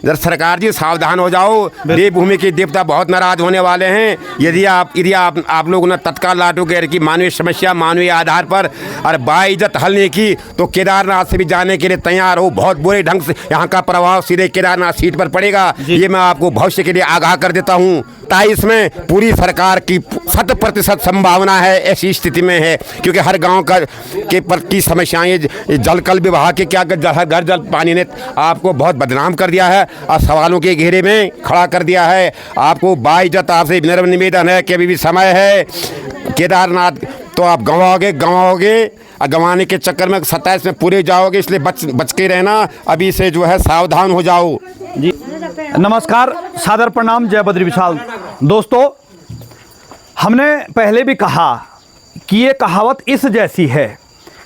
जरा सरकार जी सावधान हो जाओ, देवभूमि के देवता बहुत नाराज होने वाले हैं यदि आप लोगों ने तत्काल लाटूगैर की मानवीय समस्या मानवीय आधार पर और बाइज्जत हल नहीं की तो केदारनाथ से भी जाने के लिए तैयार हो। बहुत बुरे ढंग से यहाँ का प्रभाव सीधे केदारनाथ सीट पर पड़ेगा, ये मैं आपको भविष्य के लिए आगाह कर देता हूँ। 27 में पूरी सरकार की 100% संभावना है ऐसी स्थिति में है, क्योंकि हर गांव के प्रति समस्याएं जल कल विभाग के क्या हर घर जल पानी ने आपको बहुत बदनाम कर दिया है और सवालों के घेरे में खड़ा कर दिया है। आपको बाइज्जत आपसे विनम्र निवेदन है कि अभी भी समय है। केदारनाथ तो आप गंवाओगे और गंवाने के चक्कर में 27 में पूरे जाओगे, इसलिए बच के रहना, अभी से जो है सावधान हो जाओ जी। नमस्कार, सादर प्रणाम, जय बद्री विशाल। दोस्तों, हमने पहले भी कहा कि ये कहावत इस जैसी है।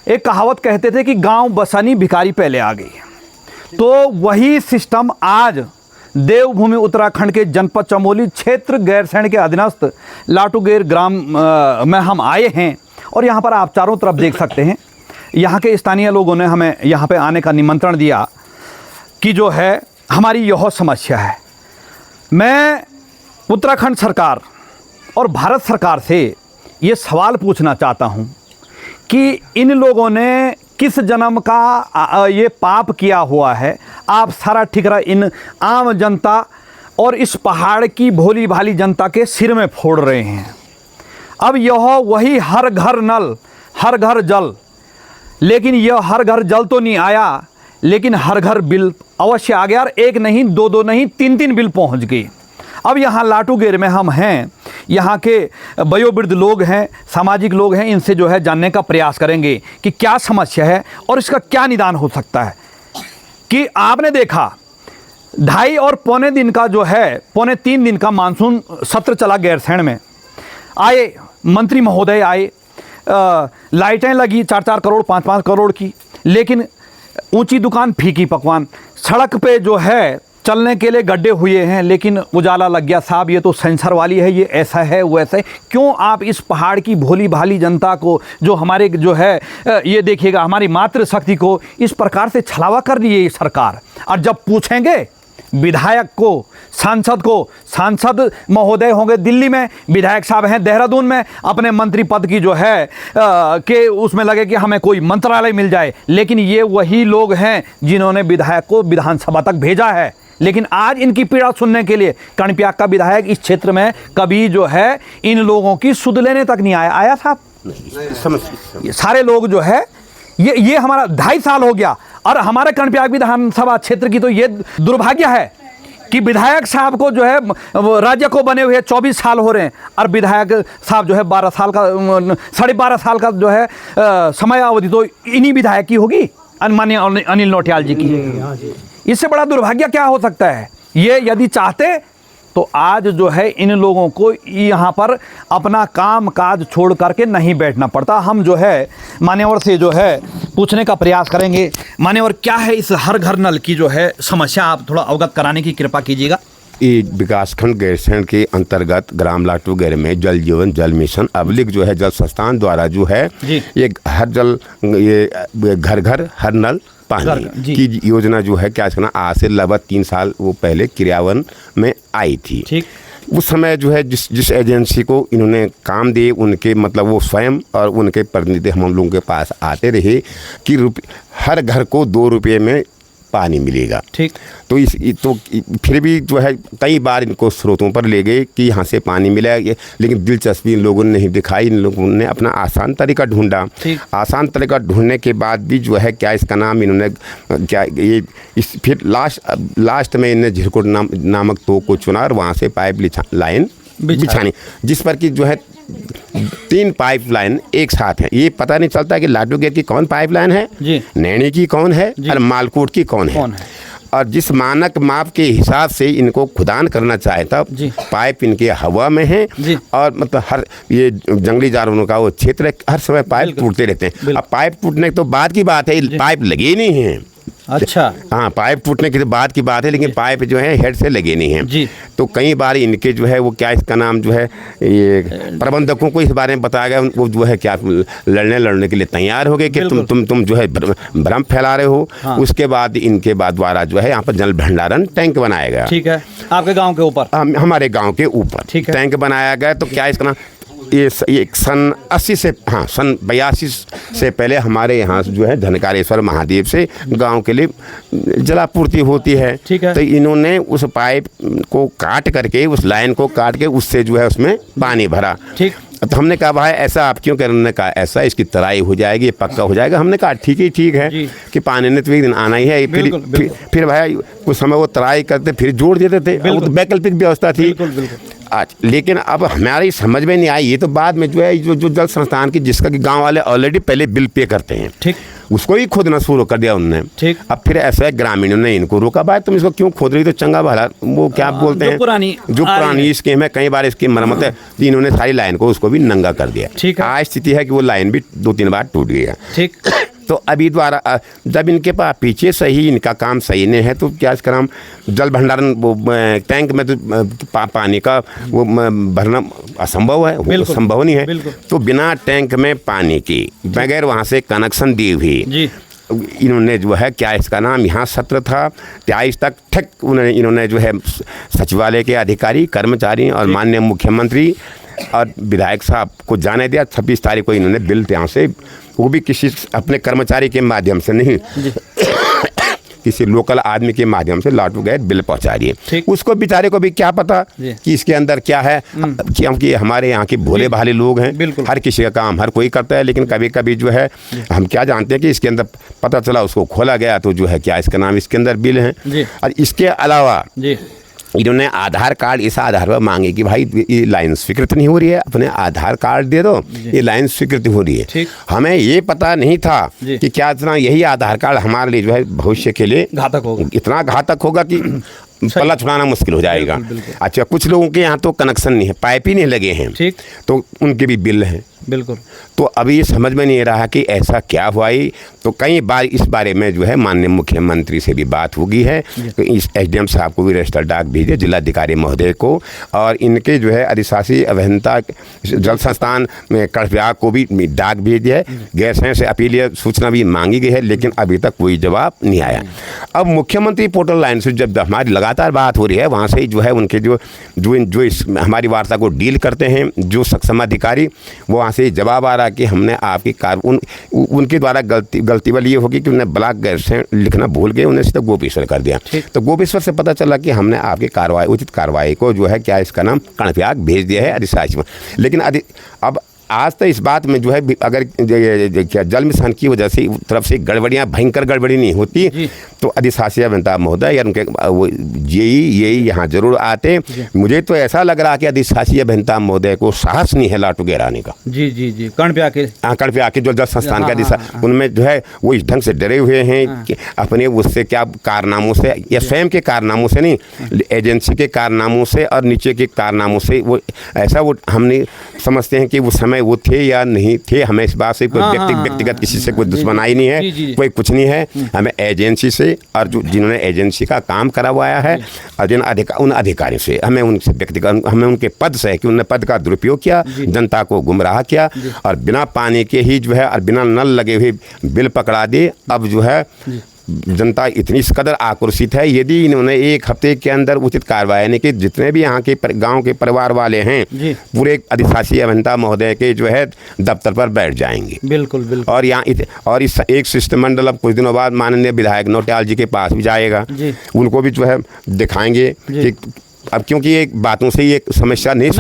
एक कहावत कहते थे कि गांव बसानी भिखारी पहले आ गई, तो वही सिस्टम आज देवभूमि उत्तराखंड के जनपद चमोली क्षेत्र गैरसैंण के अधीनस्थ लाटूगैर ग्राम में हम आए हैं। और यहाँ पर आप चारों तरफ देख सकते हैं, यहाँ के स्थानीय लोगों ने हमें यहाँ पे आने का निमंत्रण दिया कि जो है हमारी यह समस्या है। मैं उत्तराखंड सरकार और भारत सरकार से ये सवाल पूछना चाहता हूँ कि इन लोगों ने किस जन्म का ये पाप किया हुआ है। आप सारा ठिकरा इन आम जनता और इस पहाड़ की भोली भाली जनता के सिर में फोड़ रहे हैं। अब यह वही हर घर नल हर घर जल, लेकिन यह हर घर जल तो नहीं आया, लेकिन हर घर बिल अवश्य आ गया। और एक नहीं, दो नहीं, तीन बिल पहुंच गई। अब यहाँ लाटूगैर में हम हैं, यहाँ के वयोवृद्ध लोग हैं, सामाजिक लोग हैं, इनसे जो है जानने का प्रयास करेंगे कि क्या समस्या है और इसका क्या निदान हो सकता है। कि आपने देखा 2.5 और पौने दिन का जो है, पौने 3 दिन का मानसून सत्र चला गैरसैंण में। आए मंत्री महोदय आए, लाइटें लगी 4-4 करोड़ 5-5 करोड़ की, लेकिन ऊंची दुकान फीकी पकवान। सड़क पे जो है चलने के लिए गड्ढे हुए हैं, लेकिन उजाला लग गया। साहब ये तो सेंसर वाली है, ये ऐसा है वैसा है। क्यों आप इस पहाड़ की भोली भाली जनता को, जो हमारे जो है ये देखिएगा हमारी मातृशक्ति को इस प्रकार से छलावा कर रही है ये सरकार। और जब पूछेंगे विधायक को, सांसद महोदय होंगे दिल्ली में, विधायक साहब हैं देहरादून में, अपने मंत्री पद की जो है के उसमें लगे कि हमें कोई मंत्रालय मिल जाए। लेकिन ये वही लोग हैं जिन्होंने विधायक को विधानसभा तक भेजा है। लेकिन आज इनकी पीड़ा सुनने के लिए कर्णप्रयाग का विधायक इस क्षेत्र में कभी जो है इन लोगों की सुध लेने तक नहीं आया साहब। ये सारे लोग जो है ये हमारा 2.5 साल हो गया। और हमारे कर्णप्रयाग विधानसभा क्षेत्र की तो ये दुर्भाग्य है कि विधायक साहब को जो है राज्य को बने हुए 24 साल हो रहे हैं, और विधायक साहब जो है 12 साल का 12.5 साल का जो है समय अवधि तो इन्हीं विधायक की होगी, माननीय अनिल नौटियाल जी की। इससे बड़ा दुर्भाग्य क्या हो सकता है। ये यदि चाहते तो आज जो है इन लोगों को यहाँ पर अपना काम काज छोड़ करके नहीं बैठना पड़ता। हम जो है मान्यवर से जो है पूछने का प्रयास करेंगे। मान्यवर, क्या है इस हर घर नल की जो है समस्या, आप थोड़ा अवगत कराने की कृपा कीजिएगा। ये विकासखंड गैरसैंण के अंतर्गत ग्राम लाटूगैर में जल जीवन जल मिशन अवलिक जो है जल संस्थान द्वारा जो है ये हर जल ये घर घर हर नल पानी की योजना जो है क्या कहना आज से लगभग 3 साल वो पहले क्रियान्वयन में आई थी। ठीक उस समय जो है जिस एजेंसी को इन्होंने काम दिए उनके मतलब वो स्वयं और उनके प्रतिनिधि हम लोगों के पास आते रहे कि हर घर को 2 रुपये में पानी मिलेगा। ठीक तो तो फिर भी जो है कई बार इनको स्रोतों पर ले गए कि यहाँ से पानी मिलेगा, लेकिन दिलचस्पी इन लोगों ने नहीं दिखाई। इन लोगों ने अपना आसान तरीका ढूंढा। आसान तरीका ढूंढने के बाद भी जो है क्या इसका नाम इन्होंने क्या ये फिर लास्ट में इन्हें झिरकुट नामक तो को चुना और वहाँ से पाइप लाइन बिछानी, जिस पर कि जो है 3 पाइपलाइन एक साथ है। ये पता नहीं चलता कि लाटूगैर की कौन पाइपलाइन है, नैनी की कौन है और मालकोट की कौन है। और जिस मानक माप के हिसाब से इनको खुदान करना चाहे था, पाइप इनके हवा में है और मतलब हर ये जंगली जानवरों का वो क्षेत्र हर समय पाइप टूटते रहते हैं। अब पाइप टूटने तो बाद की बात है, पाइप लगे नहीं हैं। अच्छा। हाँ, पाइप टूटने के बाद की बात है, लेकिन पाइप जो है हेड से लगे नहीं हैं जी। तो कई बार इनके जो है वो क्या इसका नाम जो है ये प्रबंधकों को इस बारे में बताया गया, वो जो है क्या लड़ने के लिए तैयार हो गए कि तुम जो है भ्रम फैला रहे हो। हाँ। उसके बाद इनके बाद द्वारा जो है यहाँ पर जल भंडारण टैंक बनाया गया। ठीक है, आपके गाँव के ऊपर? हमारे गाँव के ऊपर टैंक बनाया गया। तो क्या इसका नाम ये सन 80 से, हाँ, सन 82 से पहले हमारे यहाँ जो है धनकारेश्वर महादेव से गांव के लिए जलापूर्ति होती है। तो इन्होंने उस पाइप को काट करके, उस लाइन को काट के उससे जो है उसमें पानी भरा। ठीक। तो हमने कहा भाई ऐसा आप क्यों कर रहे हैं? उन्होंने कहा ऐसा इसकी तराई हो जाएगी, ये पक्का हो जाएगा। हमने कहा ठीक है कि पानी ने तो एक दिन आना ही है। फिर भाई कुछ समय वो तराई करते फिर जोड़ देते थे, वो तो वैकल्पिक व्यवस्था थी। आज लेकिन अब हमारी समझ में नहीं आई, ये तो बाद में जो है जो जल संस्थान की जिसका कि गांव वाले ऑलरेडी पहले बिल पे करते हैं, ठीक, उसको ही खोदना शुरू कर दिया उन्होंने। ठीक। अब फिर ऐसा ग्रामीणों ने इनको रोका, भाई तुम इसको क्यों खोद रही? तो चंगा भला वो क्या बोलते हैं, जो पुरानी स्कीम है, कई बार इसकी मरम्मत है, तो इन्होंने सारी लाइन को उसको भी नंगा कर दिया। ठीक है। आज स्थिति है कि वो लाइन भी 2-3 बार टूट गई है। ठीक। तो अभी द्वारा जब इनके पास पीछे से ही इनका काम सही नहीं है, तो क्या इसका नाम जल भंडारण वो टैंक में तो पानी का वो भरना असंभव है, वो संभव नहीं है। तो बिना टैंक में पानी की, बगैर वहाँ से कनेक्शन दिए हुए इन्होंने जो है क्या इसका नाम, यहाँ सत्र था 23 तक, ठीक इन्होंने जो है सचिवालय के अधिकारी, कर्मचारी और माननीय मुख्यमंत्री और विधायक साहब को जाने दिया। 26 तारीख को इन्होंने बिल यहाँ से, वो भी किसी अपने कर्मचारी के माध्यम से नहीं किसी लोकल आदमी के माध्यम से लाटू गए बिल पहुंचा दिए। उसको बेचारे को भी क्या पता कि इसके अंदर क्या है, क्योंकि हमारे यहाँ के भोले भाले लोग हैं, हर किसी का काम हर कोई करता है, लेकिन कभी कभी जो है हम क्या जानते हैं कि इसके अंदर पता चला, उसको खोला गया तो जो है क्या इसका नाम, इसके अंदर बिल है। और इसके अलावा इन्होंने आधार कार्ड इस आधार पर मांगे कि भाई ये लाइन स्वीकृत नहीं हो रही है, अपने आधार कार्ड दे दो, ये लाइन स्वीकृत हो रही है। हमें ये पता नहीं था कि क्या इतना यही आधार कार्ड हमारे लिए जो है भविष्य के लिए घातक होगा, इतना घातक होगा कि पल्ला छुड़ाना मुश्किल हो जाएगा। अच्छा, कुछ लोगों के यहाँ तो कनेक्शन नहीं है, पाइप ही नहीं लगे हैं, तो उनके भी बिल हैं। बिल्कुल। तो अभी ये समझ में नहीं रहा कि ऐसा क्या हुआ ही। तो कई बार इस बारे में जो है माननीय मुख्यमंत्री से भी बात होगी है, तो इस एसडीएम साहब को भी रजिस्टर डाक भेजे, जिलाधिकारी महोदय को, और इनके जो है अधिशासी अभियंता जल संस्थान में कड़वियाग को भी डाक भेज दिया है। गैरसैंण से अपील सूचना भी मांगी गई है, लेकिन अभी तक कोई जवाब नहीं आया। अब मुख्यमंत्री पोर्टल लाइन से जब हमारी लगातार बात हो रही है, वहाँ से ही जो है उनके जो इस हमारी वार्ता को डील करते हैं, जो सक्षम अधिकारी, वो वहाँ से जवाब आ रहा कि हमने आपकी उनके द्वारा गलती वाली ये होगी कि उन्हें ब्लॉक गैरसैंण लिखना भूल गए, उन्हें सीधा गोपेश्वर कर दिया। तो गोपेश्वर से पता चला कि हमने आपकी उचित कार्रवाई को जो है क्या इसका नाम कड़वियाग भेज दिया है अधिशासी में। लेकिन अब आज तो इस बात में जो है अगर क्या जल मिशन की वजह से तरफ से गड़बड़ियाँ, भयंकर गड़बड़ी नहीं होती, तो अधिशासी अभियंता महोदय या उनके वो यही यहाँ जरूर आते। मुझे तो ऐसा लग रहा कि अधिशासी अभियंता महोदय को साहस नहीं है लाटू गहराने का। जी कड़वियाग के जो जल संस्थान के अधिशासी, उनमें जो है वो इस ढंग से डरे हुए हैं कि अपने उससे क्या कारनामों से, या स्वयं के कारनामों से नहीं, एजेंसी के कारनामों से और नीचे के कारनामों से, वो ऐसा वो हमने समझते हैं कि वो समय वो थे या नहीं थे। हमें इस बात से कोई व्यक्तिगत किसी से कोई दुश्मनाई नहीं है, कोई कुछ नहीं है। हमें एजेंसी से और जो जिन्होंने एजेंसी का काम करवाया है और उन अधिकारियों से, हमें उनसे व्यक्तिगत, हमें उनके पद से है कि उन्होंने पद का दुरुपयोग किया, जनता को गुमराह किया और बिना पानी के ही जो है और बिना नल लगे हुए बिल पकड़ा दिए। अब जो है जनता इतनी इस कदर आक्रोशित है, यदि इन्होंने 1 हफ्ते के अंदर उचित कार्रवाई नहीं की, जितने भी यहाँ के गांव के परिवार वाले हैं पूरे अधिशासी अभियंता महोदय के जो है दफ्तर पर बैठ जाएंगे। बिल्कुल। और यहाँ और इस एक शिष्टमंडल अब कुछ दिनों बाद माननीय विधायक नौटियाल जी के पास भी जाएगा, उनको भी जो है दिखाएंगे कि अब क्योंकि ये बातों से ये समस्या नहीं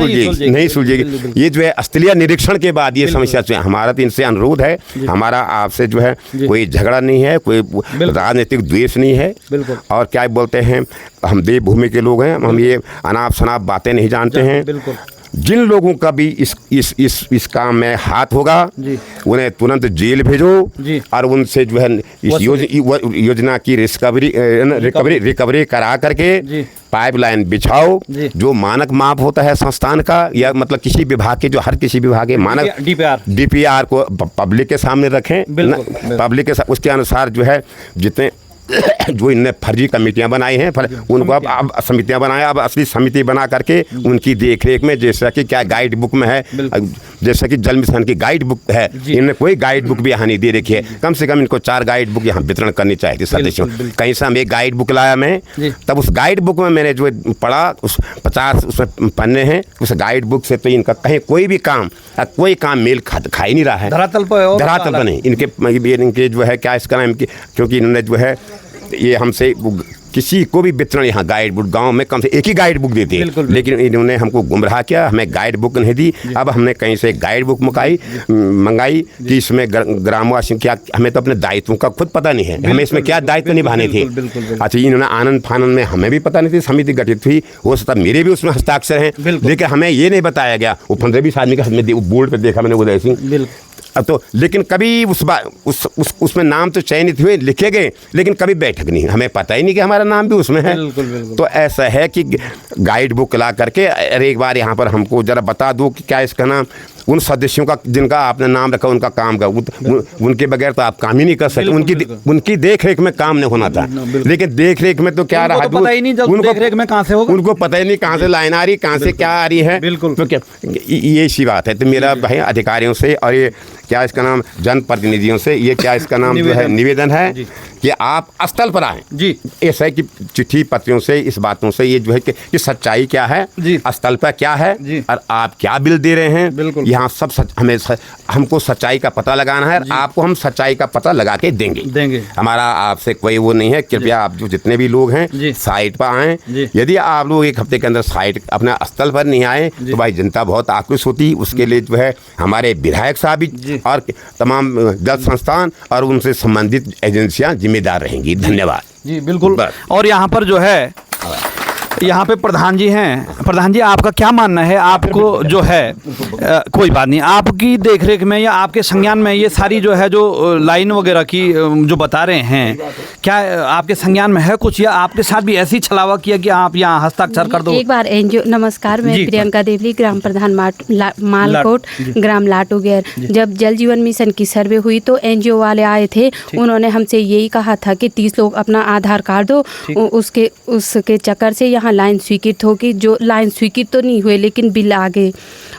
सुलझेगी। ये जो है स्थलीय निरीक्षण के बाद ये समस्या जो है, हमारा तो इनसे अनुरोध है, हमारा आपसे जो है कोई झगड़ा नहीं है, कोई राजनीतिक द्वेष नहीं है, और क्या बोलते हैं, हम देवभूमि के लोग हैं, हम ये अनाप शनाप बातें नहीं जानते हैं। जिन लोगों का भी इस काम में हाथ होगा उन्हें तुरंत जेल भेजो और उनसे जो है इस योजना की रिकवरी करा करके पाइपलाइन बिछाओ, जो मानक माप होता है संस्थान का, या मतलब किसी विभाग के, जो हर किसी विभाग के मानक डीपीआर को पब्लिक के सामने रखें, पब्लिक के उसके अनुसार जो है जितने जो इनने फर्जी कमेटियां बनाई हैं उनको अब समितियां बनाए, अब असली समिति बना करके उनकी देखरेख में, जैसा कि क्या गाइड बुक में है, जैसा कि जल मिशन की गाइड बुक है, इनने कोई गाइड बुक भी यहाँ नहीं दे रखी है। कम से कम इनको 4 गाइड बुक यहाँ वितरण करनी चाहिए थी सदस्यों। कहीं से हम एक गाइड बुक लाया मैं, तब उस गाइड बुक में मैंने जो पढ़ा, उस 50 उसमें पन्ने हैं, उस गाइड बुक से तो इनका कहीं कोई भी काम मेल खा ही नहीं रहा है। धरातल पर नहीं। इनके जो है क्या इसका नाम, क्योंकि इन्होंने जो है ये हमसे किसी को भी वितरण यहाँ गाइड बुक गांव में कम से एक ही गाइड बुक देती है, लेकिन इन्होंने हमको गुमराह किया, हमें गाइड बुक नहीं दी। अब हमने कहीं से गाइड बुक मंगाई कि इसमें ग्रामवासियों क्या, हमें तो अपने दायित्वों का खुद पता नहीं है, हमें इसमें क्या दायित्व निभाने थे। अच्छा, इन्होंने आनंद फानंद में, हमें भी पता नहीं थी, समिति गठित हुई, हो सकता मेरे भी उसमें हस्ताक्षर हैं, लेकिन हमें ये नहीं बताया गया। वो 15-20 आदमी का बोर्ड पर देखा मैंने उदय सिंह, तो लेकिन कभी उसमें नाम तो चयनित हुए, लिखे गए, लेकिन कभी बैठक नहीं, हमें पता ही नहीं कि हमारा नाम भी उसमें है। तो ऐसा है कि गाइड बुक ला करके अरे एक बार यहाँ पर हमको जरा बता दो कि क्या इसका नाम, उन सदस्यों का जिनका आपने नाम रखा उनका काम का, उनके बगैर तो आप काम ही नहीं कर सकते। उनकी देख रेख में काम नहीं होना था, लेकिन देख रेख में तो क्या रहा, उनको पता ही नहीं कहाँ से लाइन आ रही, कहाँ से क्या आ रही है। तो क्या ये सी बात है। तो मेरा भाई अधिकारियों से और ये क्या इसका नाम जनप्रतिनिधियों से ये क्या इसका नाम जो है निवेदन है कि आप स्थल पर आएं जी। ऐसा है कि चिट्ठी पत्रियों से, इस बातों से ये जो है कि सच्चाई क्या है, स्थल पर क्या है और आप क्या बिल दे रहे हैं, यहाँ सब हमें हमको सच्चाई का पता लगाना है। आपको हम सच्चाई का पता लगा के देंगे। हमारा आपसे कोई वो नहीं है। कृपया आप जो जितने भी लोग हैं साइट पर आएँ। यदि आप लोग 1 हफ्ते के अंदर साइट अपना स्थल पर नहीं आए तो भाई जनता बहुत आक्रोश होती। उसके लिए जो है हमारे विधायक साहब भी और तमाम जल संस्थान और उनसे संबंधित एजेंसियां जिम्मेदार रहेंगी। धन्यवाद जी। बिल्कुल। और यहाँ पर जो है, यहाँ पे प्रधान जी हैं। प्रधान जी, आपका क्या मानना है? आपको जो है कोई बात नहीं, आपकी देखरेख में या आपके संज्ञान में ये सारी जो है जो लाइन वगैरह की जो बता रहे हैं, क्या आपके संज्ञान में है कुछ, या आपके साथ भी ऐसी छलावा किया कि आप यहाँ हस्ताक्षर कर दो? एक बार एनजीओ, नमस्कार, मैं प्रियंका देवली, ग्राम प्रधान मालकोट, ग्राम लाटूगैर। जब जल जीवन मिशन की सर्वे हुई तो एनजीओ वाले आए थे, उन्होंने हमसे यही कहा था कि 30 लोग अपना आधार कार्ड दो, उसके चक्कर से यहाँ लाइन स्वीकृत होगी। जो लाइन स्वीकृत तो नहीं हुए, लेकिन बिल आ गए।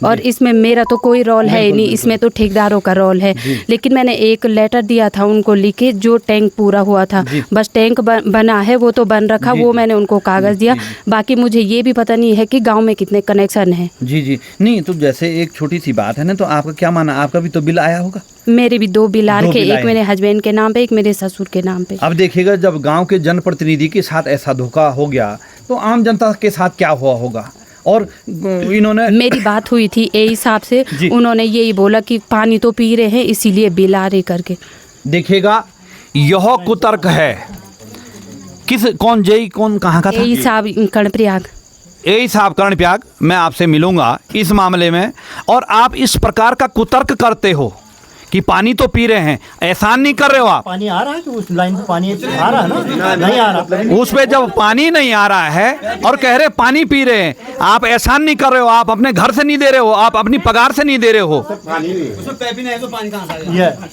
और इसमें मेरा तो कोई रोल है ही नहीं, इसमें तो ठेकेदारों का रोल है। लेकिन मैंने एक लेटर दिया था उनको लिखे, जो टैंक पूरा हुआ था, बस टैंक बना है, वो तो बन रखा, वो मैंने उनको कागज़ दिया। बाकी मुझे ये भी पता नहीं है कि गांव में कितने कनेक्शन हैं। जी। नहीं तो जैसे एक छोटी सी बात है ना, तो आपका क्या माना, आपका भी तो बिल आया होगा? मेरे भी 2 बिल आ रखे, एक मेरे हस्बैंड के नाम पे, एक मेरे ससुर के नाम पे। अब देखिएगा, जब गांव के जनप्रतिनिधि के साथ ऐसा धोखा हो गया तो आम जनता के साथ क्या हुआ होगा? और इन्होंने, मेरी बात हुई थी ए हिसाब से, उन्होंने यही बोला कि पानी तो पी रहे हैं इसीलिए बिल आ रहे करके। देखिएगा, यह कुतर्क है। कौन कहाँ का था? ए साहब कर्णप्रयाग। ए साहब कर्णप्रयाग, मैं आपसे मिलूंगा इस मामले में। और आप इस प्रकार का कुतर्क करते हो कि पानी तो पी रहे हैं, एहसान नहीं कर रहे हो आप। पानी आ रहा है कि उस लाइन पे पानी आ रहा है ना? नहीं आ रहा। उस पे जब पानी नहीं आ रहा है और कह रहे पानी पी रहे हैं, आप एहसान नहीं कर रहे हो, आप अपने घर से नहीं दे रहे हो, आप अपनी पगार से नहीं दे रहे हो।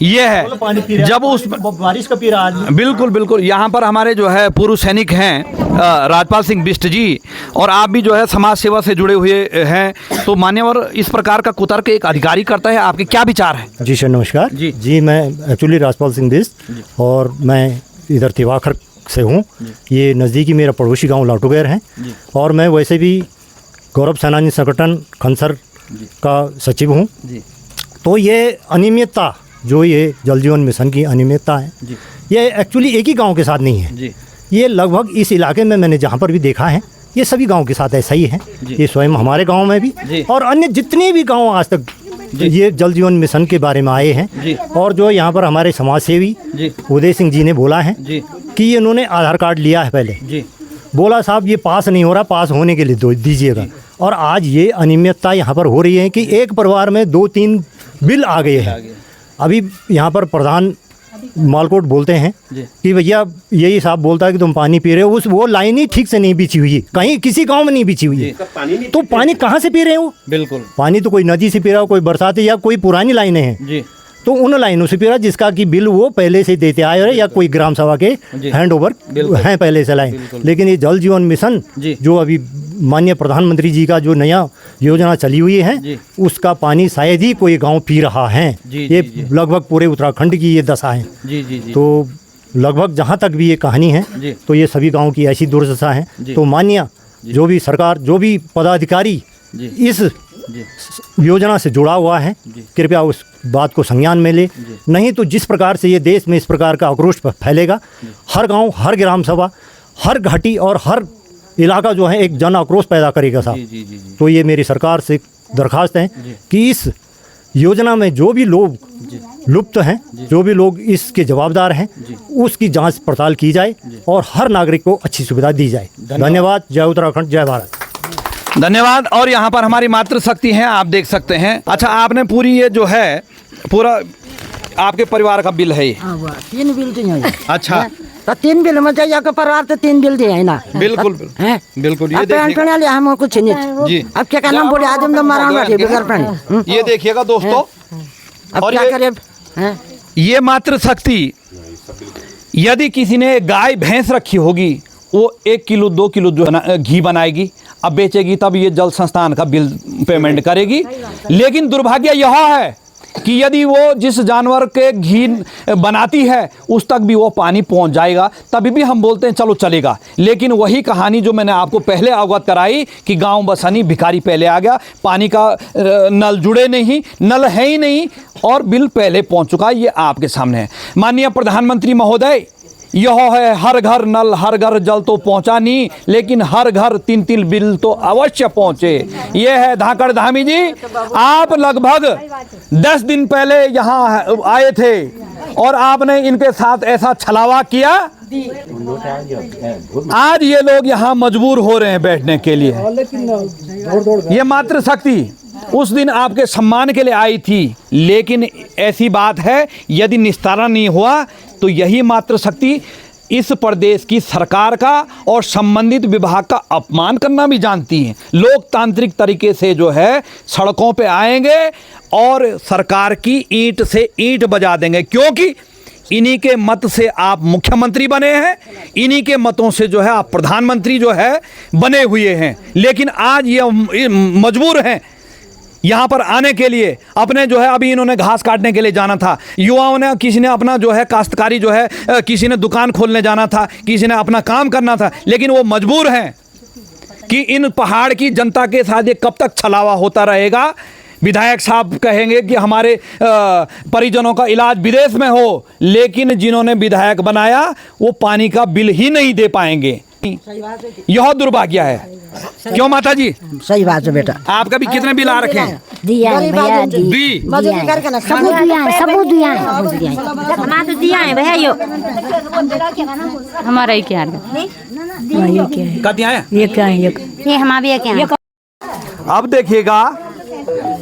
ये है तो पानी पी रहा, जब उस बारिश का पी रहा आदमी। बिल्कुल। यहाँ पर हमारे जो है पूर्व सैनिक हैं राजपाल सिंह बिष्ट जी, और आप भी जो है समाज सेवा से जुड़े हुए हैं। तो मान्यवर, इस प्रकार का कुतर्क एक अधिकारी करता है, आपके क्या विचार है? जी सर, नमस्कार जी। मैं एक्चुअली राजपाल सिंह बिष्ट, और मैं इधर तिवाखर से हूँ। ये नज़दीकी मेरा पड़ोसी गांव लाटूगैर है। और मैं वैसे भी गौरव सेनानी संगठन खनसर का सचिव हूँ। तो ये अनियमितता, जो ये जल जीवन मिशन की अनियमितता है, ये एक्चुअली एक ही गाँव के साथ नहीं है। ये लगभग इस इलाके में मैंने जहाँ पर भी देखा है, ये सभी गांव के साथ ऐसा ही है। ये स्वयं हमारे गांव में भी और अन्य जितने भी गांव आज तक ये जल जीवन मिशन के बारे में आए हैं, और जो यहाँ पर हमारे समाज सेवी उदय सिंह जी ने बोला है कि इन्होंने आधार कार्ड लिया है पहले, बोला साहब ये पास नहीं हो रहा, पास होने के लिए दीजिएगा। और आज ये अनियमितता यहाँ पर हो रही है कि एक परिवार में 2-3 बिल आ गए हैं। अभी यहाँ पर प्रधान मालकोट बोलते हैं कि भैया यही साहब बोलता है कि तुम पानी पी रहे हो, वो लाइन ही ठीक से नहीं बिछी हुई है, कहीं किसी गांव में नहीं बिछी हुई है। तो पानी कहाँ से पी रहे हो? बिल्कुल, पानी तो कोई नदी से पी रहा हो, कोई बरसाती या कोई पुरानी लाइनें हैं। तो उन लाइनों से पिया जिसका कि बिल वो पहले से देते आए हैं या कोई ग्राम सभा के हैंड ओवर हैं पहले से लाइन। लेकिन ये जल जीवन मिशन जो अभी माननीय प्रधानमंत्री जी का जो नया योजना चली हुई है उसका पानी शायद ही कोई गांव पी रहा है। ये लगभग पूरे उत्तराखंड की ये दशा है। तो लगभग जहाँ तक भी ये कहानी है तो ये सभी गाँव की ऐसी दुर्दशा है। तो माननीय जो भी सरकार जो भी पदाधिकारी इस योजना से जुड़ा हुआ है कृपया उस बात को संज्ञान में ले। नहीं तो जिस प्रकार से ये देश में इस प्रकार का आक्रोश फैलेगा, हर गांव, हर ग्राम सभा, हर घाटी और हर इलाका जो है एक जन आक्रोश पैदा करेगा साहब। तो ये मेरी सरकार से दरखास्त है कि इस योजना में जो भी लोग लुप्त हैं, जो भी लोग इसके जवाबदार हैं, उसकी जांच पड़ताल की जाए और हर नागरिक को अच्छी सुविधा दी जाए। धन्यवाद। जय उत्तराखंड, जय भारत। धन्यवाद। और यहाँ पर हमारी मातृशक्ति हैं, आप देख सकते हैं। अच्छा, आपने पूरी ये जो है पूरा आपके परिवार का बिल है ये? 3 बिल दिए। अच्छा, तो 3 बिल में चाहिए का परिवार तो 3 बिल दिए है ना। बिल्कुल बिल्कुल। ये देखिए हम कुछ नहीं जी। अब क्या नाम बोले आदम तो मरा ये देखिएगा दोस्तों, अब क्या करे। ये मातृशक्ति, यदि किसी ने गाय भैंस रखी होगी वो 1 किलो 2 किलो जो है ना घी बनाएगी, अब बेचेगी, तब ये जल संस्थान का बिल पेमेंट करेगी। लेकिन दुर्भाग्य यह है कि यदि वो जिस जानवर के घी बनाती है उस तक भी वो पानी पहुंच जाएगा, तभी भी हम बोलते हैं चलो चलेगा। लेकिन वही कहानी जो मैंने आपको पहले अवगत कराई कि गांव बसानी भिखारी पहले आ गया, पानी का नल जुड़े नहीं, नल है ही नहीं और बिल पहले पहुंच चुका। ये आपके सामने है। माननीय प्रधानमंत्री महोदय, यह है हर घर नल हर घर जल तो पहुंचा नहीं, लेकिन हर घर 3 बिल तो अवश्य पहुंचे। ये है धाकड़ धामी जी। आप लगभग 10 दिन पहले यहाँ आए थे और आपने इनके साथ ऐसा छलावा किया, आज ये लोग यहाँ मजबूर हो रहे हैं बैठने के लिए। ये मातृशक्ति उस दिन आपके सम्मान के लिए आई थी, लेकिन ऐसी बात है यदि निस्तारण नहीं हुआ तो यही मातृशक्ति इस प्रदेश की सरकार का और संबंधित विभाग का अपमान करना भी जानती हैं। लोकतांत्रिक तरीके से जो है सड़कों पे आएंगे और सरकार की ईंट से ईंट बजा देंगे, क्योंकि इन्हीं के मत से आप मुख्यमंत्री बने हैं, इन्हीं के मतों से जो है आप प्रधानमंत्री जो है बने हुए हैं। लेकिन आज ये मजबूर हैं यहाँ पर आने के लिए। अपने जो है अभी इन्होंने घास काटने के लिए जाना था, युवाओं ने, किसी ने अपना जो है काश्तकारी जो है, किसी ने दुकान खोलने जाना था, किसी ने अपना काम करना था, लेकिन वो मजबूर हैं कि इन पहाड़ की जनता के साथ ये कब तक छलावा होता रहेगा। विधायक साहब कहेंगे कि हमारे परिजनों का इलाज विदेश में हो, लेकिन जिन्होंने विधायक बनाया वो पानी का बिल ही नहीं दे पाएंगे। यह दुर्भाग्य है। क्यों माता जी? सही बात है बेटा। आपका भी कितने बिल आ रखे हैं? दिया है भैया, मजदूरी करके ना सबूत दिया है, सबूत दिया है, हमारा तो दिया है भैया। यो हमारा ही क्या है? क्या दिया है? ये क्या है? ये हमारे क्या है? अब देखिएगा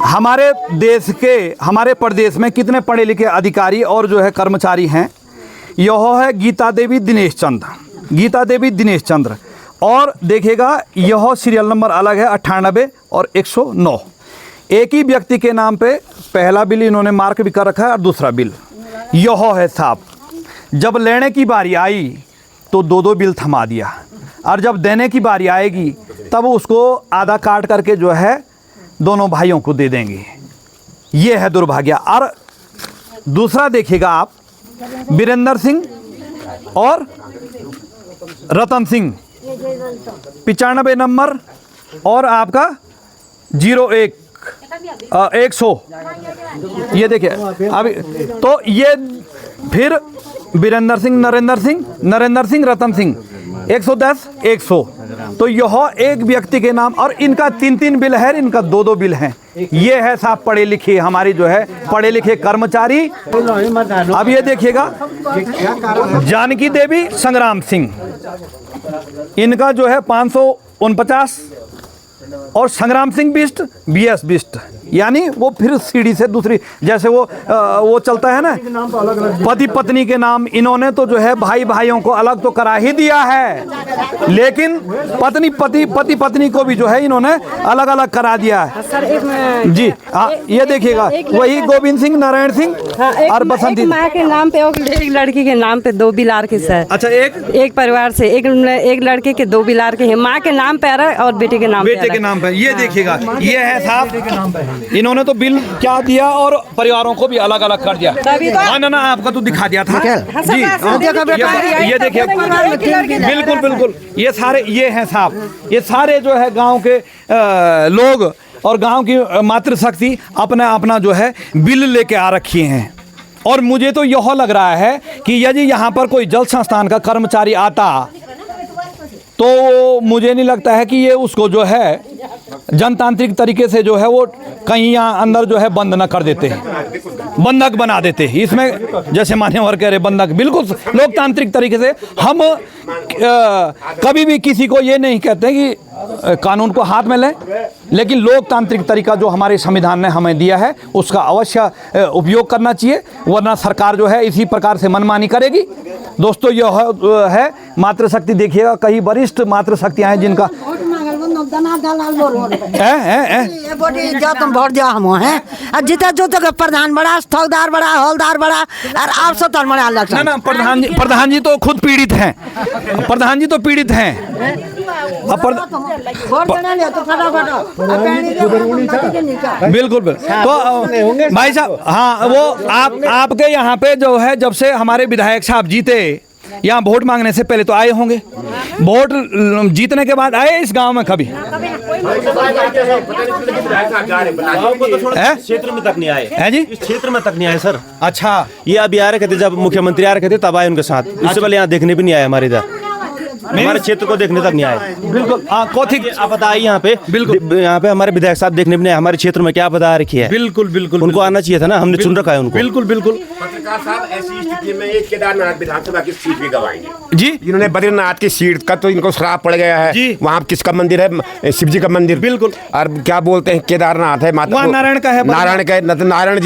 हमारे देश के, हमारे प्रदेश में कितने पढ़े लिखे अधिकारी और जो है कर्मचारी हैं। यह है गीता देवी दिनेश चंद्र, गीता देवी दिनेश चंद्र। और देखिएगा यह सीरियल नंबर अलग है 98 और 109। एक ही व्यक्ति के नाम पे पहला बिल इन्होंने मार्क भी कर रखा है और दूसरा बिल यह है साहब। जब लेने की बारी आई तो 2 बिल थमा दिया, और जब देने की बारी आएगी तब उसको आधा काट करके जो है दोनों भाइयों को दे देंगे। ये है दुर्भाग्य। और दूसरा देखिएगा आप, वीरेंद्र सिंह और रतन सिंह 95 नंबर और आपका 100। ये देखिए अभी तो ये फिर वीरेंद्र सिंह, नरेंद्र सिंह, रतन सिंह 110 100। तो यह एक व्यक्ति के नाम, और इनका 3 बिल है, इनका 2 बिल हैं। ये है साहब पढ़े लिखे, हमारी जो है पढ़े लिखे कर्मचारी। अब ये देखिएगा जानकी देवी, संग्राम सिंह, इनका जो है 549 और संग्राम सिंह बिष्ट, BS बिष्ट, यानी वो फिर सीढ़ी से दूसरी, जैसे वो चलता है ना, पति पत्नी के नाम, इन्होंने तो जो है भाई भाइयों को अलग तो करा ही दिया है, लेकिन पति पत्नी को भी जो है इन्होंने अलग अलग करा दिया है। जी ये देखिएगा, वही गोविंद सिंह, नारायण सिंह और बसंती माँ के नाम पे और एक लड़की के नाम पे 2 बिलार के सर। अच्छा, एक परिवार से एक लड़के के 2 बिलार के हैं, माँ के नाम पे और बेटे के नाम पे। ये देखिएगा, ये है साहब, इन्होंने तो बिल क्या दिया और परिवारों को भी अलग अलग कर दिया। ना आपका तो दिखा दिया था जी। ये देखिए, बिल्कुल ये सारे ये हैं साहब, ये सारे जो है गांव के लोग और गांव की मातृशक्ति अपना जो है बिल लेके आ रखी हैं। और मुझे तो यह लग रहा है कि यदि यहाँ पर कोई जल संस्थान का कर्मचारी आता तो मुझे नहीं लगता है कि ये उसको जो है जनतांत्रिक तरीके से जो है वो कहीं यहाँ अंदर जो है बंद न कर देते हैं, बंधक बना देते हैं। इसमें जैसे मान्यवर कह रहे बंधक, बिल्कुल लोकतांत्रिक तरीके से हम कभी भी किसी को ये नहीं कहते कि कानून को हाथ में लें, लेकिन लोकतांत्रिक तरीका जो हमारे संविधान ने हमें दिया है उसका अवश्य उपयोग करना चाहिए, वरना सरकार जो है इसी प्रकार से मनमानी करेगी। दोस्तों यह है मातृशक्ति, देखिएगा कई वरिष्ठ मातृशक्तियाँ हैं जिनका भोट दिया हम हैं, जीता जो तो प्रधान बड़ा, ठौकदार बड़ा, हौलदार बड़ा, और आप सब बड़ा अलग। ना प्रधान जी तो खुद पीड़ित हैं, प्रधान जी तो पीड़ित हैं। बिल्कुल तो भाई साहब, हाँ वो आपके यहाँ पे जो है जब से हमारे विधायक साहब जीते, यहाँ वोट मांगने से पहले तो आए होंगे, वोट जीतने के बाद आए इस गांव में कभी? क्षेत्र में तक नहीं आए हैं जी, इस क्षेत्र में तक नहीं आए सर। अच्छा, ये अभी आ रहे थे, जब मुख्यमंत्री आ रहे थे तब आए उनके साथ, इससे पहले यहाँ देखने भी नहीं आए, हमारे इधर हमारे क्षेत्र को देखने तक नहीं आए। बिल्कुल आप बताइए यहाँ पे, बिल्कुल यहाँ पे हमारे विधायक साहब देखने भी नहीं आए, हमारे क्षेत्र में क्या बता रखी है। बिल्कुल उनको आना चाहिए था ना, हमने चुन रखा है उनको। बिल्कुल पत्रकार साहब, ऐसी स्थिति में एक केदारनाथ विधानसभा की सीट भी गवाएंगे जी। इन्होंने बद्रीनाथ की सीट का तो इनको श्राप पड़ गया है जी। वहाँ किसका मंदिर है? शिव जी का मंदिर। बिल्कुल। और क्या बोलते हैं, केदारनाथ है, माता नारायण का है, नारायण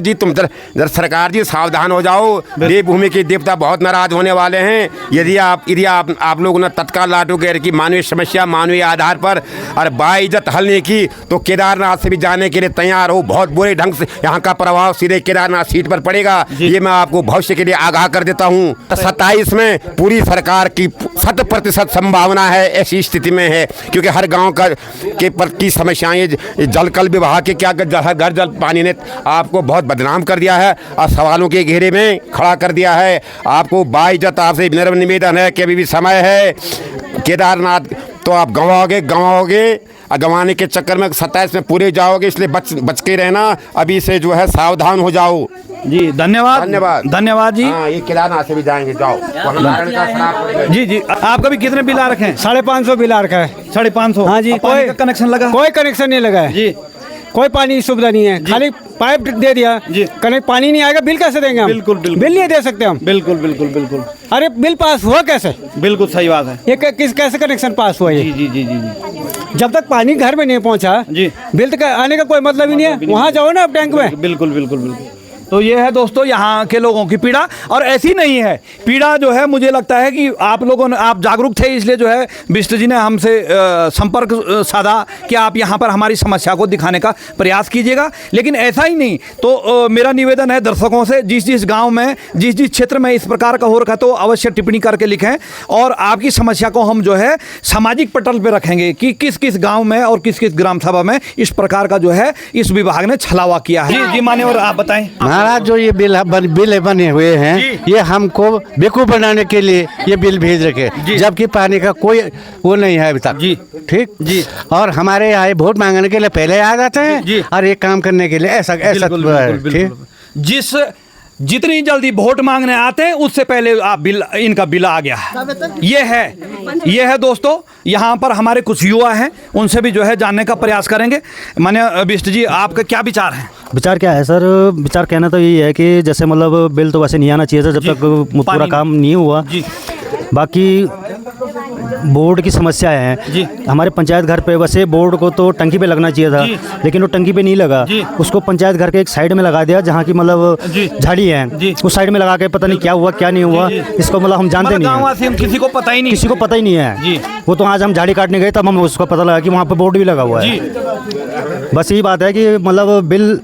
जी तुम जरा सरकार जी सावधान हो जाओ, देवभूमि के देवता बहुत नाराज होने वाले हैं यदि आप लोगों ने तत्काल लाटूगैर की मानवीय समस्या मानवीय आधार पर और बाइज्जत हल नहीं की तो केदारनाथ से भी जाने के लिए तैयार हो। बहुत बुरे ढंग से यहाँ का प्रभाव सीधे केदारनाथ सीट पर पड़ेगा, ये मैं आपको भविष्य के लिए आगाह कर देता हूँ। 27 में पूरी सरकार की 100% संभावना है, ऐसी स्थिति में है, क्योंकि हर गांव की समस्याएं, जल विभाग के क्या घर जल पानी ने आपको बहुत बदनाम कर दिया है और सवालों के घेरे में खड़ा कर दिया है। आपको बाइज्जत आपसे विनम्र निवेदन है कि अभी भी समय है, केदारनाथ तो आप गंवाओगे और गंवाने के चक्कर में 27 में पूरे जाओगे, इसलिए बच के रहना, अभी से जो है सावधान हो जाओ जी। धन्यवाद जी। हाँ, ये केदारनाथ से भी जाएंगे, जाओ। जी आपका भी कितने बिल आ रखे हैं? 550 बिल आ रखा है। 550? हाँ जी। कोई कनेक्शन लगा? कोई कनेक्शन नहीं लगा है जी, कोई पानी की सुविधा नहीं है, खाली पाइप दे दिया जी, कनेक्ट पानी नहीं आएगा, बिल कैसे देंगे हम? बिल्कुल बिल नहीं दे सकते हम। बिल्कुल। अरे बिल पास हुआ कैसे? बिल्कुल सही बात है। ये कैसे कनेक्शन पास हुआ? ये जी। जब तक पानी घर में नहीं पहुंचा जी, बिल तक आने का कोई मतलब ही नहीं है। वहाँ जाओ ना आप टैंक में। बिल्कुल। तो ये है दोस्तों यहाँ के लोगों की पीड़ा, और ऐसी नहीं है पीड़ा जो है, मुझे लगता है कि आप लोगों ने, आप जागरूक थे इसलिए जो है बिष्ट जी ने हमसे संपर्क साधा कि आप यहाँ पर हमारी समस्या को दिखाने का प्रयास कीजिएगा। लेकिन ऐसा ही नहीं तो मेरा निवेदन है दर्शकों से, जिस गांव में जिस क्षेत्र में इस प्रकार का हो रखा तो अवश्य टिप्पणी करके लिखें, और आपकी समस्या को हम जो है सामाजिक पटल पर रखेंगे कि किस गाँव में और किस ग्राम सभा में इस प्रकार का जो है इस विभाग ने छलावा किया है। जी मान्यवर, आप बताएं। महाराज, जो ये बिल बने हुए हैं ये हमको बेवकूफ बनाने के लिए ये बिल भेज रखे, जबकि पानी का कोई वो नहीं है अभी तक जी। ठीक जी। और हमारे यहाँ वोट मांगने के लिए पहले आ जाते हैं और ये काम करने के लिए ऐसा जितनी जल्दी वोट मांगने आते हैं उससे पहले इनका बिल आ गया। ये है दोस्तों, यहाँ पर हमारे कुछ युवा हैं, उनसे भी जो है जानने का प्रयास करेंगे। माननीय बिष्ट जी, आपका क्या विचार है? विचार क्या है सर? विचार कहना तो यही है कि जैसे मतलब बिल तो वैसे नहीं आना चाहिए था जब तक पूरा काम नहीं हुआ। बाकी बोर्ड की समस्याएं हैं। हमारे पंचायत घर पे वैसे बोर्ड को तो टंकी पे लगना चाहिए था, लेकिन वो टंकी पे नहीं लगा। उसको पंचायत घर के एक साइड में लगा दिया, जहाँ की मतलब झाड़ी है, उस साइड में लगा के पता नहीं क्या हुआ क्या नहीं हुआ, इसको मतलब हम जानते नहीं हैं, किसी को पता ही नहीं, किसी को पता ही नहीं है। वो तो आज हम झाड़ी काटने गए तब हम उसको पता लगा कि वहाँ पे बोर्ड भी लगा हुआ है। बस यही बात है कि मतलब बिल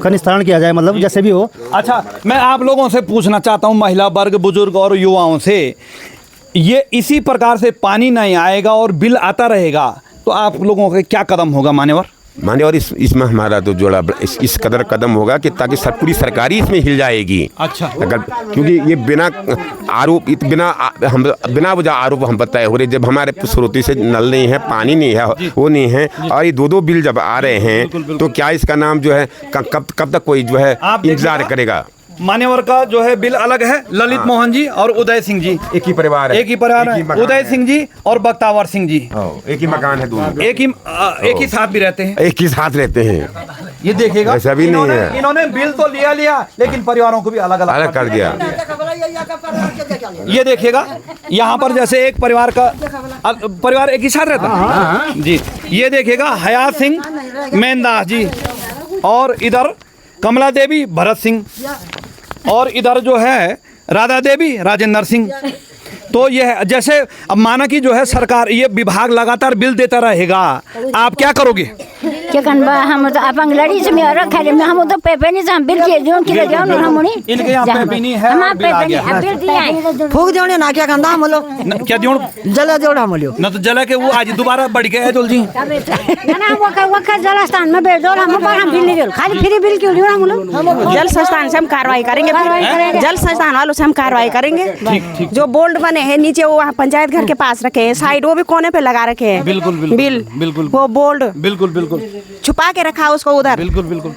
का निस्तारण किया जाए, मतलब जैसे भी हो। अच्छा, मैं आप लोगों से पूछना चाहता हूँ, महिला वर्ग, बुजुर्ग और युवाओं से, ये इसी प्रकार से पानी नहीं आएगा और बिल आता रहेगा तो आप लोगों के क्या कदम होगा मान्यवर? और इसमें हमारा तो जोड़ा इस कदर कदम होगा कि ताकि पूरी सरकारी इसमें हिल जाएगी। अच्छा, अगर क्योंकि ये बिना आरोप बिना वजह आरोप हम बताए हो रहे, जब हमारे स्रोती से नल नहीं है, पानी नहीं है, वो नहीं है, और ये दो बिल जब आ रहे हैं तो क्या इसका नाम जो है कब तक कोई जो है इंतजार करेगा? मान्यवर का जो है बिल अलग है, ललित मोहन जी और उदय सिंह जी एक ही परिवार है, एक ही परिवार है, उदय सिंह जी और बख्तावर सिंह जी एक ही मकान है, दोनों एक ही साथ भी रहते हैं, एक ही साथ रहते हैं। ये देखिएगा, ऐसा भी नहीं है, इन्होंने बिल तो लिया लेकिन परिवारों को भी अलग अलग कर दिया। ये देखिएगा, यहाँ पर जैसे एक परिवार एक ही साथ रहता है जी। ये देखिएगा, हयात सिंह, मेनदास जी, और इधर कमला देवी, भरत सिंह, और इधर जो है राधा देवी, राजेंद्र सिंह। तो यह जैसे अब माना कि जो है सरकार, ये विभाग लगातार बिल देता रहेगा, आप क्या करोगे? क्या करना, हम तो अपन लड़ी से में रखा है, हम तो पेपर नहीं से हम बिल के जो कि जाओ ना, हम नहीं इनके यहाँ पेपर नहीं है, हम पेपर नहीं बिल दिया फूक देने ना क्या करना हम लोग, क्या दियो जला जोड़ हम लोग ना, तो जला के वो आज दोबारा बढ़ गया है जी ना, वो जल स्थान में भेज दो, हम पर हम बिल नहीं दो, खाली फ्री बिल क्यों दियो हम लोग? जल संस्थान से हम कार्रवाई करेंगे, जल संस्थान वालों से हम कार्रवाई करेंगे। जो बोल्ड बने हैं नीचे, वो वहाँ पंचायत घर के पास रखे हैं, साइड वो भी कोने पे लगा रखे हैं, बिल्कुल वो बोल्ड बिल्कुल छुपा के रखा उसको उधर। बिल्कुल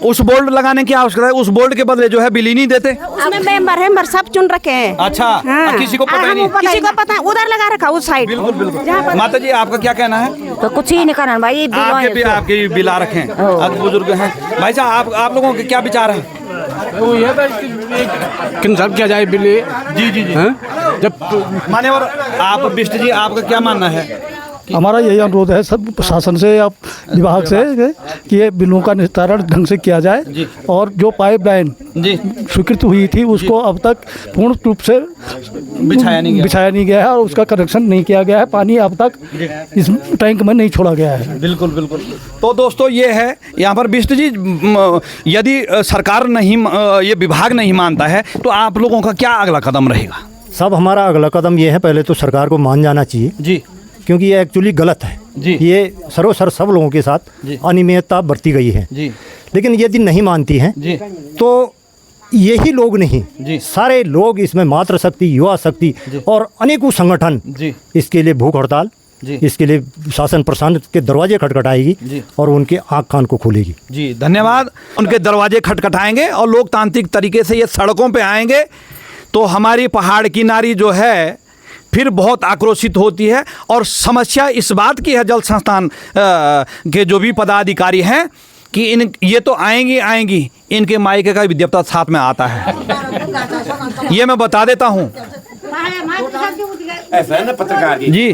उस बोल्ड लगाने की आवश्यकता है, उस बोल्ड के बदले जो है बिल ही नहीं देते। उसमें मेंबर सब चुन रखे हैं। अच्छा, किसी को पता नहीं, किसी को पता है, उधर लगा रखा उस साइड। बिल्कुल। माता जी, आपका क्या कहना है? तो कुछ ही नहीं करना भाई, आपके बिल आ रखे हैं, बुजुर्ग हैं। भाई साहब, आप लोगों के क्या विचार है? तो ये कंसर्व किया जाए बिल। जी जब मान्यवर आप बिष्ट जी, आपका क्या मानना है? हमारा यही अनुरोध है सब प्रशासन से, आप विभाग से, कि ये बिलों का निस्तारण ढंग से किया जाए, और जो पाइपलाइन स्वीकृत हुई थी उसको अब तक पूर्ण रूप से बिछाया नहीं गया है, और उसका कनेक्शन नहीं किया गया है, पानी अब तक इस टैंक में नहीं छोड़ा गया है। बिल्कुल। तो दोस्तों, ये है यहाँ पर बिष्ट जी, यदि सरकार नहीं, ये विभाग नहीं मानता है तो आप लोगों का क्या अगला कदम रहेगा? सब हमारा अगला कदम ये है, पहले तो सरकार को मान जाना चाहिए जी, क्योंकि ये एक्चुअली गलत है जी। ये सरोसर सब लोगों के साथ अनियमितता बरती गई है जी। लेकिन यदि नहीं मानती हैं जी, तो यही लोग नहीं जी, सारे लोग इसमें मातृ शक्ति, युवा शक्ति और अनेकों संगठन जी, इसके लिए भूख हड़ताल, इसके लिए शासन प्रशासन के दरवाजे खटखटाएगी और उनके आँख कान को खोलेगी जी। धन्यवाद। उनके दरवाजे खटखटाएंगे और लोकतांत्रिक तरीके से ये सड़कों पे आएंगे तो हमारी पहाड़ की नारी जो है फिर बहुत आक्रोशित होती है। और समस्या इस बात की है, जल संस्थान के जो भी पदाधिकारी हैं, कि ये तो आएंगी, इनके मायके का विद्यापता साथ में आता है। ये मैं बता देता हूँ। ऐसा है ना पत्रकार जी,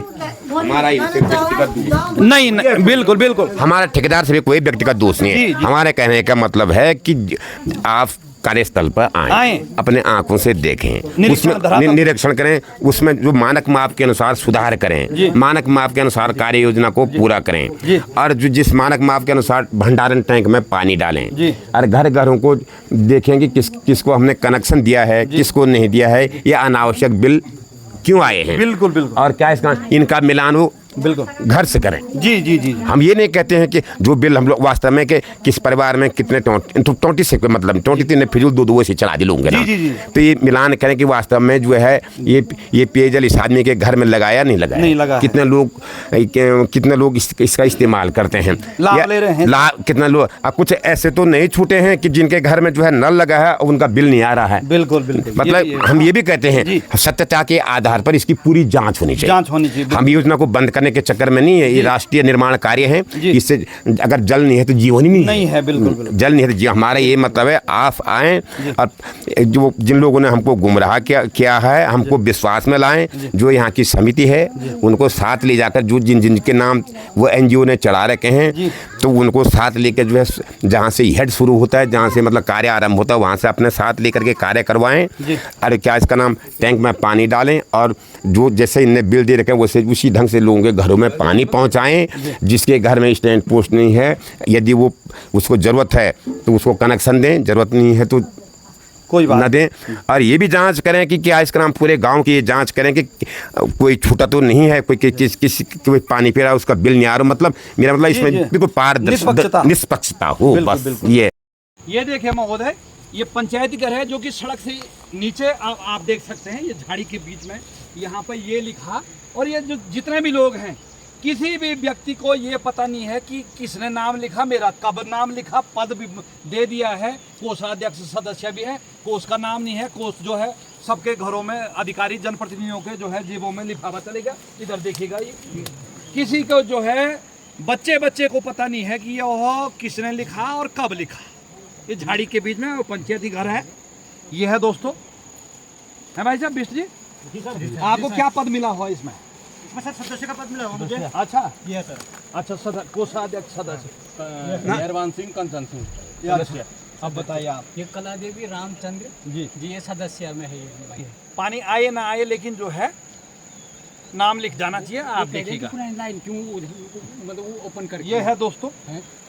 हमारा व्यक्तिगत नहीं, बिल्कुल हमारा ठेकेदार से भी कोई व्यक्तिगत दोष नहीं है। हमारे कहने का मतलब है कि आप कार्यस्थल पर आए, अपने आंखों से देखें, उसमें निरीक्षण करें, उसमें जो मानक माप के अनुसार सुधार करें, मानक माप के अनुसार कार्य योजना को पूरा करें, और जो जिस मानक माप के अनुसार भंडारण टैंक में पानी डालें, और घरों को देखें कि किसको हमने कनेक्शन दिया है, किसको नहीं दिया है, ये अनावश्यक बिल क्यों आए हैं। बिल्कुल। और क्या इनका मिलान हो घर से करें। जी। हम ये नहीं कहते हैं कि जो बिल हम लोग वास्तव में कि किस परिवार में कितने 23 से मतलब 23 फिजूल दो से चला दिलूंगे ना, तो ये मिलान करें कि वास्तव में जो है ये पेयजल इस आदमी के घर में लगाया नहीं लगा, कितने लोग इसका इस्तेमाल करते हैं, लाभ ले रहे हैं, कितने लोग। कुछ ऐसे तो नहीं छूटे हैं कि जिनके घर में जो है नल लगा है और उनका बिल नहीं आ रहा है। बिल्कुल। मतलब हम ये भी कहते हैं सत्यता के आधार पर इसकी पूरी जाँच होनी चाहिए। हम योजना को बंद करने करने के चक्कर में नहीं है, ये राष्ट्रीय निर्माण कार्य है। इससे अगर जल नहीं है तो जीवन ही नहीं है। बिल्कुल जल नहीं है तो हमारा ये मतलब है, आप आएँ और जो जिन लोगों ने हमको गुमराह किया है, हमको विश्वास में लाएं। जो यहाँ की समिति है उनको साथ ले जाकर, जो जिनके नाम वो NGO ने चढ़ा रखे हैं, तो उनको साथ लेकर जो है जहाँ से हेड शुरू होता है, जहाँ से मतलब कार्य आरंभ होता है, वहाँ से अपने साथ लेकर के कार्य करवाएं। अरे क्या इसका नाम, टैंक में पानी डालें और जो जैसे इनने बिल दे रखे हैं वैसे उसी ढंग से लोगों के घरों में पानी पहुँचाएँ। जिसके घर में स्टैंड पोस्ट नहीं है, यदि वो उसको ज़रूरत है तो उसको कनेक्शन दें, ज़रूरत नहीं है तो कोई बात न दें। और ये भी जांच करें कि क्या इसका नाम पूरे गांव की ये जांच करें कि कोई छूटा तो नहीं है, कोई किसी कोई पानी पी रहा है उसका बिल नहीं आ रहा। मतलब मेरा मतलब इसमें बिल्कुल पारदर्शिता निष्पक्षता हो, बस ये देखिए महोदय, ये पंचायती घर है जो कि सड़क से नीचे आप देख सकते हैं, ये झाड़ी के बीच में यहाँ पर ये लिखा। और ये जो जितने भी लोग हैं, किसी भी व्यक्ति को ये पता नहीं है कि किसने नाम लिखा, मेरा कब नाम लिखा, पद भी दे दिया है, कोषाध्यक्ष सदस्य भी है, कोष का नाम नहीं है। कोष जो है सबके घरों में अधिकारी जनप्रतिनिधियों के जो है जेबों में लिफाफा चलेगा। इधर देखिएगा, ये किसी को जो है बच्चे को पता नहीं है कि यह किसने लिखा और कब लिखा। ये झाड़ी के बीच में पंचायती घर है, ये है दोस्तों। है भाई साहब बिष्ट जी, आपको क्या पद मिला हुआ इसमें? सर सदस्य का पद मिला हुआ मुझे। अच्छा ये सर। अच्छा कोषाध्यक्ष सदस्य मेहरबान सिंह, कंचन सिंह। अच्छा अब बताइए आप। ये कला देवी रामचंद्र जी ये सदस्य में है। ये पानी आए ना आए लेकिन जो है नाम लिख जाना चाहिए। आप देखिएगा लाइन क्यों मतलब वो ओपन कर, ये है दोस्तों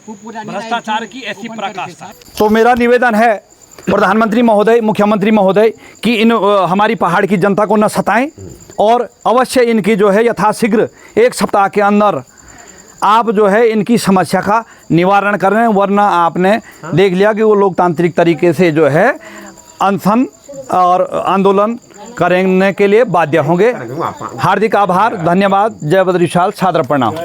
भ्रष्टाचार की ऐसी पराकाष्ठा। तो मेरा निवेदन है प्रधानमंत्री महोदय, मुख्यमंत्री महोदय कि इन हमारी पहाड़ की जनता को न सताएं और अवश्य इनकी जो है यथाशीघ्र 1 सप्ताह के अंदर आप जो है इनकी समस्या का निवारण करें, वरना आपने देख लिया कि वो लोकतांत्रिक तरीके से जो है अनशन और आंदोलन करने के लिए बाध्य होंगे। हार्दिक आभार, धन्यवाद, जय बद्री विशाल, सादर प्रणाम।